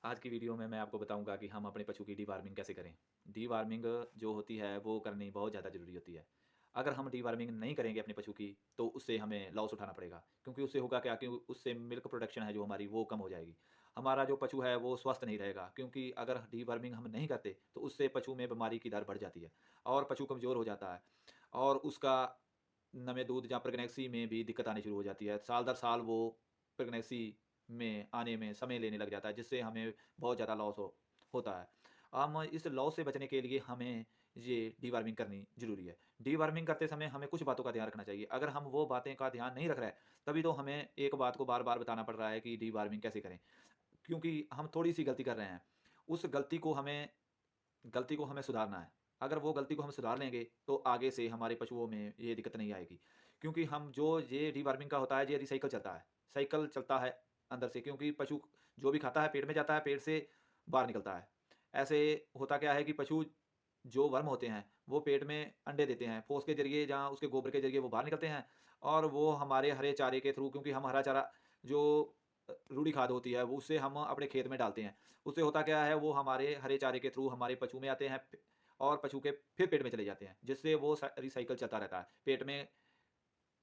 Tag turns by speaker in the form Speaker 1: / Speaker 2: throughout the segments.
Speaker 1: आज की वीडियो में मैं आपको बताऊंगा कि हम अपने पशु की डीवार्मिंग कैसे करें। डीवार्मिंग जो होती है वो करनी बहुत ज़्यादा ज़रूरी होती है। अगर हम डीवार्मिंग नहीं करेंगे अपने पशु की तो उससे हमें लॉस उठाना पड़ेगा, क्योंकि उससे होगा क्या कि उससे मिल्क प्रोडक्शन है जो हमारी वो कम हो जाएगी। हमारा जो पशु है वो स्वस्थ नहीं रहेगा, क्योंकि अगर डीवार्मिंग हम नहीं करते तो उससे पशु में बीमारी की दर बढ़ जाती है और पशु कमज़ोर हो जाता है और उसका नमे दूध या प्रेगनेंसी में भी दिक्कत आनी शुरू हो जाती है। साल दर साल वो प्रेगनेंसी में आने में समय लेने लग जाता है, जिससे हमें बहुत ज़्यादा लॉस होता है। हम इस लॉस से बचने के लिए हमें ये डीवर्मिंग करनी ज़रूरी है। डीवर्मिंग करते समय हमें कुछ बातों का ध्यान रखना चाहिए। अगर हम वो बातें का ध्यान नहीं रख रहे हैं, तभी तो हमें एक बात को बार-बार बताना पड़ रहा है कि डीवर्मिंग कैसे करें। क्योंकि हम थोड़ी-सी गलती कर रहे हैं। उस गलती को हमें सुधारना है। अगर वो गलती को हम सुधार लेंगे, तो आगे से हमारे पशुओं में ये दिक्कत नहीं आएगी। क्योंकि हम जो ये डीवर्मिंग का होता है, ये रिसाइकल चलता है। साइकिल चलता है अंदर से, क्योंकि पशु जो भी खाता है पेट में जाता है, पेट से बाहर निकलता है। ऐसे होता क्या है कि पशु जो वर्म होते हैं, वो पेट में अंडे देते हैं। ठोस के ज़रिए या उसके गोबर के ज़रिए वो बाहर निकलते हैं और वो हमारे हरे चारे के थ्रू, क्योंकि हम हरा चारा जो रूढ़ी खाद होती है, वो उससे हम अपने खेत में डालते हैं। उससे होता क्या है, वो हमारे हरे चारे के थ्रू हमारे पशु में आते हैं और पशु के फिर पेट में चले जाते हैं, जिससे वो रिसाइकल चलता रहता है। पेट में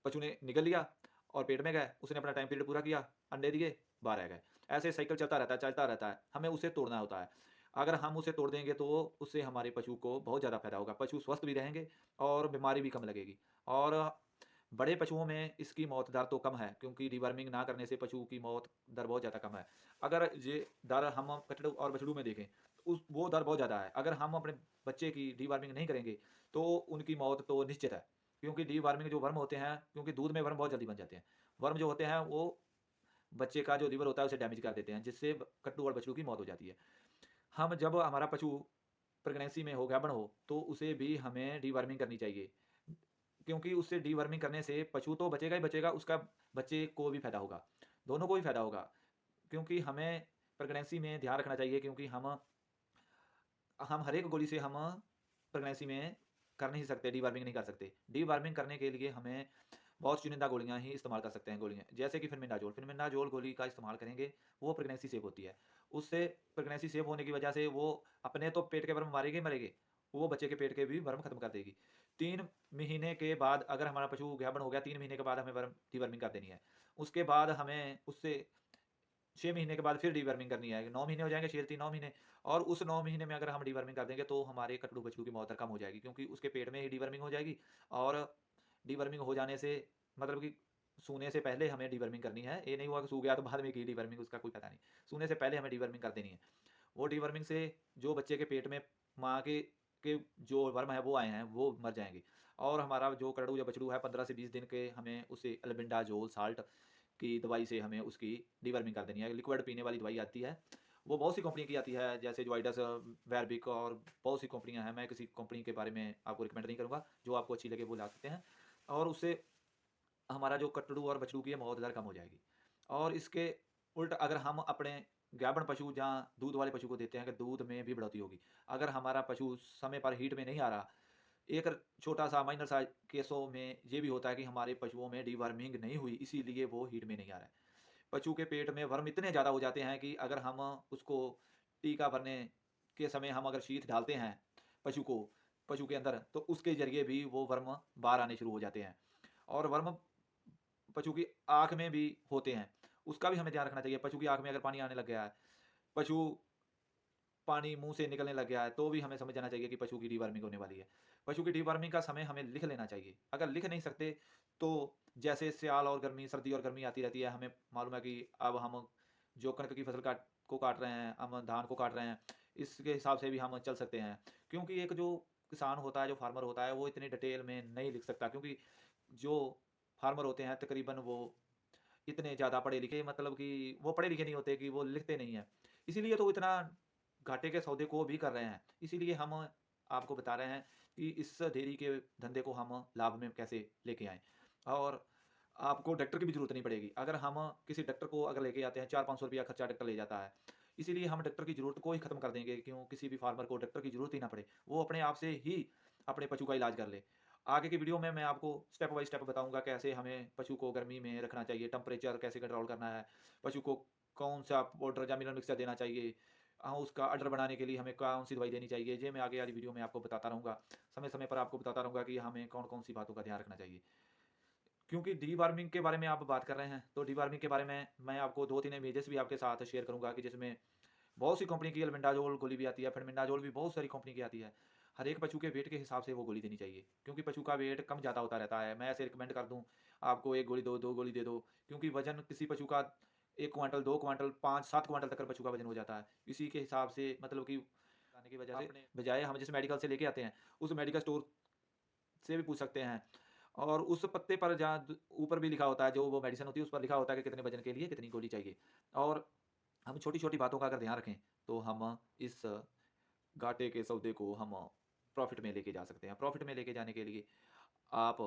Speaker 1: पशु ने निगल लिया और पेट में गए, उसने अपना टाइम पीरियड पूरा किया, अंडे दिए, बाहर आ गए। ऐसे साइकिल चलता रहता है। हमें उसे तोड़ना होता है। अगर हम उसे तोड़ देंगे तो उससे हमारे पशु को बहुत ज़्यादा फ़ायदा होगा। पशु स्वस्थ भी रहेंगे और बीमारी भी कम लगेगी। और बड़े पशुओं में इसकी मौत दर तो कम है, क्योंकि डिवर्मिंग ना करने से पशु की मौत दर बहुत ज़्यादा कम है। अगर ये दर हम कचड़ों और बछड़ों में देखें, तो उस वो दर बहुत ज़्यादा है। अगर हम अपने बच्चे की डिवर्मिंग नहीं करेंगे, तो उनकी मौत तो निश्चित है। क्योंकि डीवर्मिंग जो वर्म होते हैं, क्योंकि दूध में वर्म बहुत जल्दी बन जाते हैं। वर्म जो होते हैं वो बच्चे का जो लिवर होता है उसे डैमेज कर देते हैं, जिससे कट्टू और बछड़ू की मौत हो जाती है। हम जब हमारा पशु प्रेगनेंसी में हो, गाभिन हो, तो उसे भी हमें डीवर्मिंग करनी चाहिए। क्योंकि उससे डीवर्मिंग करने से पशु तो बचेगा ही बचेगा, उसका बच्चे को भी फ़ायदा होगा, दोनों को ही फ़ायदा होगा। क्योंकि हमें प्रेगनेंसी में ध्यान रखना चाहिए, क्योंकि हम हर एक गोली से हम प्रेगनेंसी में कर नहीं सकते, डीवर्मिंग नहीं कर सकते। डीवर्मिंग करने के लिए हमें बहुत चुनिंदा गोलियाँ ही इस्तेमाल कर सकते हैं गोलियाँ, जैसे कि फ़िरमिंडाज़ोल। फ़िरमिंडाज़ोल गोली का इस्तेमाल करेंगे, वो प्रेगनेंसी सेव होती है। उससे प्रेगनेंसी सेव होने की वजह से वो अपने तो पेट के वर्म मारेगी ही मरेगी, वो बच्चे के पेट के भी वर्म खत्म कर देगी। 3 महीने के बाद अगर हमारा पशु गाभिन हो गया, 3 महीने के बाद हमें डीवर्मिंग कर देनी है। उसके बाद हमें उससे 6 महीने के बाद फिर डीवर्मिंग करनी है। 9 महीने हो जाएँगे, 6 3 9 महीने, और उस 9 महीने में अगर हम डीवर्मिंग कर देंगे तो हमारे कटड़ू-बछड़ू की मौत दर कम हो जाएगी, क्योंकि उसके पेट में ही डीवर्मिंग हो जाएगी। और डीवर्मिंग हो जाने से मतलब कि सूने से पहले हमें डीवर्मिंग करनी है। ये नहीं हुआ कि सू गया तो बाद में की डीवर्मिंग, उसका कोई पता नहीं। सूने से पहले हमें डीवर्मिंग कर देनी है। वो डीवर्मिंग से जो बच्चे के पेट में माँ के जो वर्म है वो आए हैं, वो मर जाएँगे। और हमारा जो करड़ू या बछड़ू है 15 से 20 दिन के हमें उसे अल्बेंडाज़ोल साल्ट की दवाई से हमें उसकी डीवर्मिंग कर देनी है। लिक्विड पीने वाली दवाई आती है, वो बहुत सी कंपनी की आती है, जैसे जोइडस, वेरबिक और बहुत सी कंपनियाँ हैं। मैं किसी कंपनी के बारे में आपको रिकमेंड नहीं करूँगा, जो आपको अच्छी लगे वो ला सकते हैं। और उससे हमारा जो कटड़ू और बछड़ू की है मौत दर कम हो जाएगी। और इसके उल्ट अगर हम अपने गाभिन पशु जहाँ दूध वाले पशु को देते हैं कि दूध में भी बढ़ोतरी होगी। अगर हमारा पशु समय पर हीट में नहीं आ रहा, एक छोटा-सा माइनर सा केसों में ये भी होता है कि हमारे पशुओं में डीवर्मिंग नहीं हुई, इसीलिए वो हीट में नहीं आ रहा है। पशु के पेट में वर्म इतने ज़्यादा हो जाते हैं कि अगर हम उसको टीका भरने के समय हम अगर शीथ डालते हैं पशु के अंदर, तो उसके ज़रिए भी वो वर्म बाहर आने शुरू हो जाते हैं। और वर्म पशु की आँख में भी होते हैं, उसका भी हमें ध्यान रखना चाहिए। पशु की आँख में अगर पानी आने लग गया है, पशु पानी मुँह से निकलने लग गया है, तो भी हमें समझ जाना चाहिए कि पशु की डीवर्मिंग होने वाली है। पशु की डीवर्मिंग का समय हमें लिख लेना चाहिए। अगर लिख नहीं सकते, तो जैसे सियाल और गर्मी, सर्दी और गर्मी आती रहती है, हमें मालूम है कि अब हम जो कणक की फसल काट रहे हैं, हम धान को काट रहे हैं, इसके हिसाब से भी हम चल सकते हैं। क्योंकि एक जो किसान होता है, जो फार्मर होता है, वो इतनी डिटेल में नहीं लिख सकता, क्योंकि जो फार्मर होते हैं तकरीबन वो इतने ज़्यादा पढ़े-लिखे, मतलब कि वो पढ़े-लिखे नहीं होते कि वो लिखते नहीं हैं। इसीलिए तो वो इतना घाटे के सौदे को भी कर रहे हैं। इसीलिए हम आपको बता रहे हैं कि इस डेयरी के धंधे को हम लाभ में कैसे लेके आएँ। और आपको डॉक्टर की भी ज़रूरत नहीं पड़ेगी। अगर हम किसी डॉक्टर को अगर लेके जाते हैं, 4-500 रुपया खर्चा डॉक्टर ले जाता है। इसीलिए हम डॉक्टर की ज़रूरत को ही खत्म कर देंगे, क्यों किसी भी फार्मर को डॉक्टर की ज़रूरत ही ना पड़े। वो अपने आप से ही अपने पशु का इलाज कर ले। आगे की वीडियो में मैं आपको स्टेप बाय स्टेप बताऊँगा कैसे हमें पशु को गर्मी में रखना चाहिए, टेम्परेचर कैसे कंट्रोल करना है, पशु को कौन-सा पाउडर या मिनरल मिक्सचर देना चाहिए। उसका अडर बनाने के लिए हमें कौन-सी दवाई देनी चाहिए, ये मैं आगे वाली वीडियो में आपको बताता रहूँगा। समय-समय पर आपको बताता रहूँगा कि हमें कौन-कौन सी बातों का ध्यान रखना चाहिए। क्योंकि डीवर्मिंग के बारे में आप बात कर रहे हैं, तो डीवर्मिंग के बारे में मैं आपको 2-3 इमेजेस भी आपके साथ शेयर करूँगा कि जिसमें बहुत सी कंपनी की अल्बेंडाजोल गोली भी आती है, फेनबिंडाजोल भी बहुत सारी कंपनी की आती है। हर एक पशु के वेट के हिसाब से वो गोली देनी चाहिए, क्योंकि पशु का वेट कम ज़्यादा होता रहता है। मैं ऐसे रिकमेंड कर दूँ, आपको 1 गोली दो, 2 गोली दे दो, क्योंकि वज़न किसी पशु का 1 क्विंटल, 2 क्विंटल, 5-7 क्विंटल तक पशु का वज़न हो जाता है। इसी के हिसाब से मतलब कि आने की वजह से बजाय हम जिस मेडिकल से लेके आते हैं, उस मेडिकल स्टोर से भी पूछ सकते हैं। और उस पत्ते पर जहाँ ऊपर भी लिखा होता है, जो वो मेडिसिन होती है, उस पर लिखा होता है कि कितने वज़न के लिए कितनी गोली चाहिए। और हम छोटी-छोटी बातों का अगर ध्यान रखें, तो हम इस घाटे के सौदे को हम प्रॉफ़िट में लेके जा सकते हैं। प्रॉफ़िट में लेके जाने के लिए आप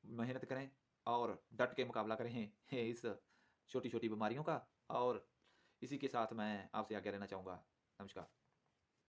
Speaker 1: मेहनत करें और डट के मुकाबला करें इस छोटी-छोटी बीमारियों का। और इसी के साथ मैं आपसे आज्ञा लेना चाहूँगा। नमस्कार।